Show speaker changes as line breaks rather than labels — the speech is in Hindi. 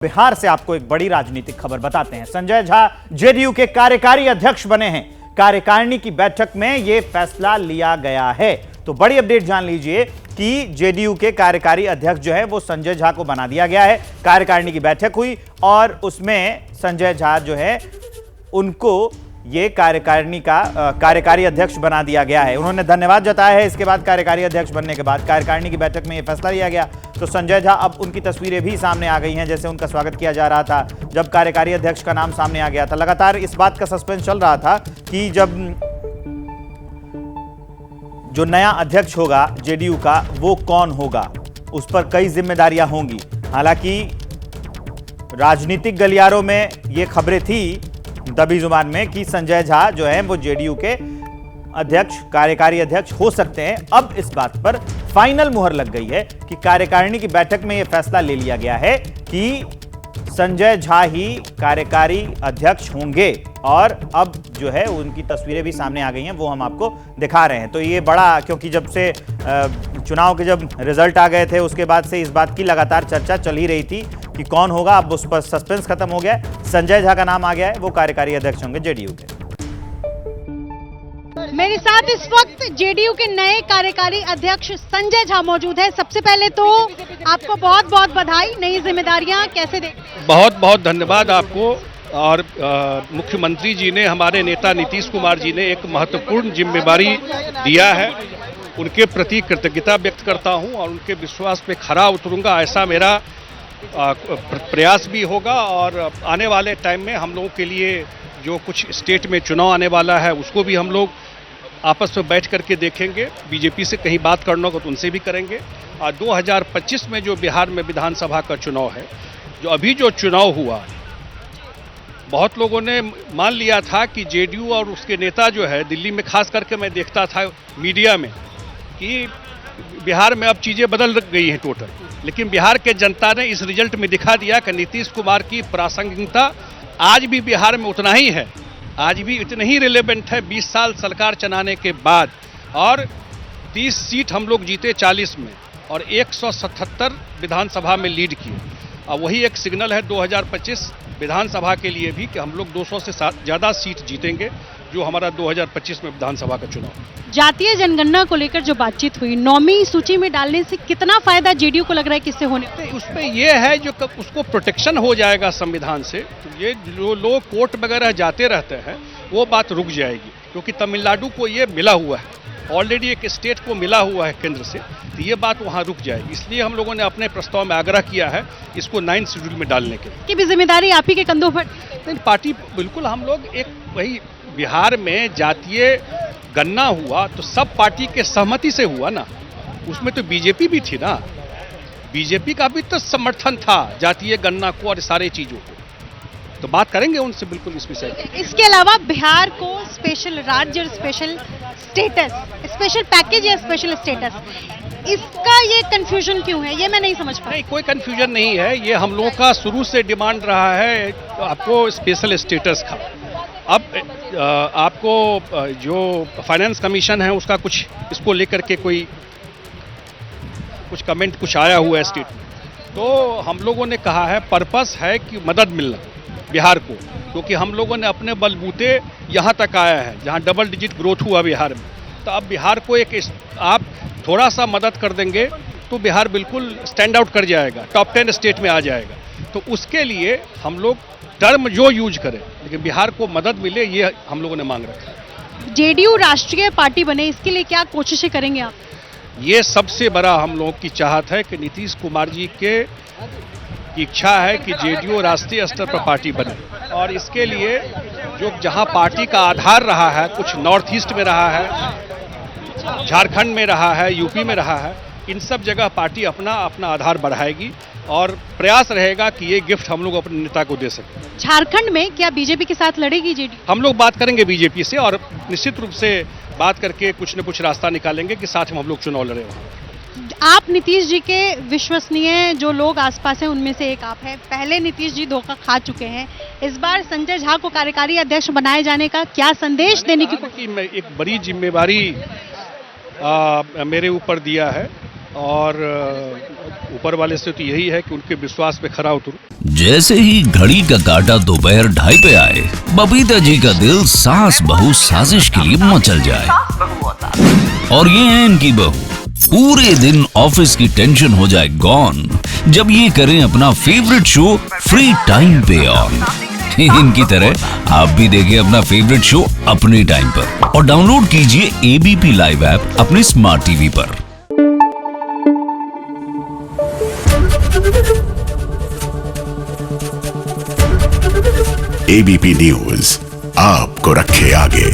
बिहार से आपको एक बड़ी राजनीतिक खबर बताते हैं। संजय झा जेडीयू के कार्यकारी अध्यक्ष बने हैं। कार्यकारिणी की बैठक में यह फैसला लिया गया है। तो बड़ी अपडेट जान लीजिए कि जेडीयू के कार्यकारी अध्यक्ष जो है वो संजय झा को बना दिया गया है। कार्यकारिणी की बैठक हुई और उसमें संजय झा जो है उनको ये कार्यकारिणी का कार्यकारी अध्यक्ष बना दिया गया है। उन्होंने धन्यवाद जताया है। इसके बाद कार्यकारी अध्यक्ष बनने के बाद कार्यकारिणी की बैठक में यह फैसला लिया गया। तो संजय झा, अब उनकी तस्वीरें भी सामने आ गई हैं, जैसे उनका स्वागत किया जा रहा था जब कार्यकारी अध्यक्ष का नाम सामने आ गया था। लगातार इस बात का सस्पेंस चल रहा था कि जब जो नया अध्यक्ष होगा जेडीयू का वो कौन होगा, उस पर कई जिम्मेदारियां होंगी। हालांकि राजनीतिक गलियारों में ये खबरें थी दबी जुबान में कि संजय झा जो है वो जेडीयू के अध्यक्ष, कार्यकारी अध्यक्ष हो सकते हैं। अब इस बात पर फाइनल मुहर लग गई है कि कार्यकारिणी की बैठक में यह फैसला ले लिया गया है कि संजय झा ही कार्यकारी अध्यक्ष होंगे। और अब जो है उनकी तस्वीरें भी सामने आ गई हैं, वो हम आपको दिखा रहे हैं। तो ये बड़ा, क्योंकि जब से चुनाव के जब रिजल्ट आ गए थे उसके बाद से इस बात की लगातार चर्चा चल ही रही थी कि कौन होगा। अब उस पर सस्पेंस खत्म हो गया है। संजय झा का नाम आ गया है, वो कार्यकारी अध्यक्ष होंगे जेडीयू के।
मेरे साथ इस वक्त जेडीयू के नए कार्यकारी अध्यक्ष संजय झा मौजूद है। सबसे पहले तो आपको बहुत बहुत बधाई, नई जिम्मेदारियां कैसे देख?
बहुत बहुत धन्यवाद आपको। और मुख्यमंत्री जी ने, हमारे नेता नीतीश कुमार जी ने एक महत्वपूर्ण जिम्मेदारी दिया है। उनके प्रति कृतज्ञता व्यक्त करता हूं और उनके विश्वास पे खरा उतरूंगा, ऐसा मेरा प्रयास भी होगा। और आने वाले टाइम में हम लोगों के लिए जो कुछ स्टेट में चुनाव आने वाला है उसको भी हम लोग आपस में बैठ करके देखेंगे। बीजेपी से कहीं बात करना होगा तो उनसे भी करेंगे। और 2025 में जो बिहार में विधानसभा का चुनाव है, जो अभी जो चुनाव हुआ, बहुत लोगों ने मान लिया था कि जेडीयू और उसके नेता जो है दिल्ली में, खास करके मैं देखता था मीडिया में, कि बिहार में अब चीज़ें बदल गई हैं टोटल। लेकिन बिहार के जनता ने इस रिजल्ट में दिखा दिया कि नीतीश कुमार की प्रासंगिकता आज भी बिहार में उतना ही है, आज भी इतनी ही रिलेवेंट है 20 साल सरकार चलाने के बाद। और 30 सीट हम लोग जीते 40 में और 177 विधानसभा में लीड किए। और वही एक सिग्नल है 2025 विधानसभा के लिए भी कि हम लोग 200 से ज़्यादा सीट जीतेंगे, जो हमारा 2025 में विधानसभा का चुनाव।
जातीय जनगणना को लेकर जो बातचीत हुई, 9वीं सूची में डालने से कितना फायदा जेडीयू को लग रहा है, किससे होने?
उसमें यह है जो उसको प्रोटेक्शन हो जाएगा संविधान से। तो ये जो लोग कोर्ट वगैरह जाते रहते हैं वो बात रुक जाएगी, क्योंकि तमिलनाडु को ये मिला हुआ है, ऑलरेडी एक स्टेट को मिला हुआ है केंद्र से, तो ये बात वहाँ रुक जाएगी। इसलिए हम लोगों ने अपने प्रस्ताव में आग्रह किया है इसको 9th शेड्यूल में डालने के लिए।
की भी जिम्मेदारी आप ही के कंधों पर?
पार्टी बिल्कुल, हम लोग एक वही बिहार में जातीय गणना हुआ तो सब पार्टी के सहमति से हुआ ना, उसमें तो बीजेपी भी थी ना, बीजेपी का भी तो समर्थन था जातीय गणना को और सारे चीजों को। तो बात करेंगे उनसे बिल्कुल इस विषय में।
इसके अलावा बिहार को स्पेशल राज्य, स्पेशल स्टेटस, स्पेशल पैकेज या स्पेशल स्टेटस, इसका ये कंफ्यूजन क्यों है, ये मैं नहीं समझ पा।
नहीं, कोई कंफ्यूजन नहीं है। ये हम लोगों का शुरू से डिमांड रहा है आपको स्पेशल स्टेटस का। अब आपको जो फाइनेंस कमीशन है उसका कुछ इसको लेकर के कोई कुछ कमेंट कुछ आया हुआ है स्टेट में, तो हम लोगों ने कहा है पर्पस है कि मदद मिलना बिहार को, क्योंकि हम लोगों ने अपने बलबूते यहाँ तक आया है जहाँ डबल डिजिट ग्रोथ हुआ बिहार में। तो अब बिहार को एक आप थोड़ा सा मदद कर देंगे तो बिहार बिल्कुल स्टैंड आउट कर जाएगा, टॉप 10 स्टेट में आ जाएगा। तो उसके लिए हम लोग टर्म जो यूज करें लेकिन बिहार को मदद मिले, ये हम लोगों ने मांग रखा है।
जेडीयू राष्ट्रीय पार्टी बने, इसके लिए क्या कोशिशें करेंगे आप?
ये सबसे बड़ा हम लोगों की चाहत है कि नीतीश कुमार जी के इच्छा है कि जेडीयू राष्ट्रीय स्तर पर पार्टी बने। और इसके लिए जो जहां पार्टी का आधार रहा है, कुछ नॉर्थ ईस्ट में रहा है, झारखंड में रहा है, यूपी में रहा है, इन सब जगह पार्टी अपना अपना आधार बढ़ाएगी और प्रयास रहेगा कि ये गिफ्ट हम लोग अपने नेता को दे सकें।
झारखंड में क्या बीजेपी के साथ लड़ेगी जेडीयू?
हम लोग बात करेंगे बीजेपी से और निश्चित रूप से बात करके कुछ न कुछ रास्ता निकालेंगे कि साथ में हम लोग चुनाव लड़े वहाँ।
आप नीतीश जी के विश्वसनीय जो लोग आसपास हैं उनमें से एक आप हैं। पहले नीतीश जी धोखा खा चुके हैं, इस बार संजय झा को कार्यकारी अध्यक्ष बनाए जाने का क्या संदेश देने की कोशिश?
एक बड़ी जिम्मेदारी मेरे ऊपर दिया है और ऊपर वाले से तो यही है कि उनके विश्वास पे खरा उतरूं।
जैसे ही घड़ी का काटा दोपहर 2:30 पे आए, बबीता जी का दिल सास बहू साजिश के लिए मचल जाए। और ये है इनकी बहू, पूरे दिन ऑफिस की टेंशन हो जाए गॉन जब ये करें अपना फेवरेट शो फ्री टाइम पे ऑन। इनकी तरह आप भी देखिए अपना फेवरेट शो अपने टाइम पर और डाउनलोड कीजिए एबीपी लाइव ऐप अपने स्मार्ट टीवी पर।
एबीपी न्यूज आपको रखे आगे।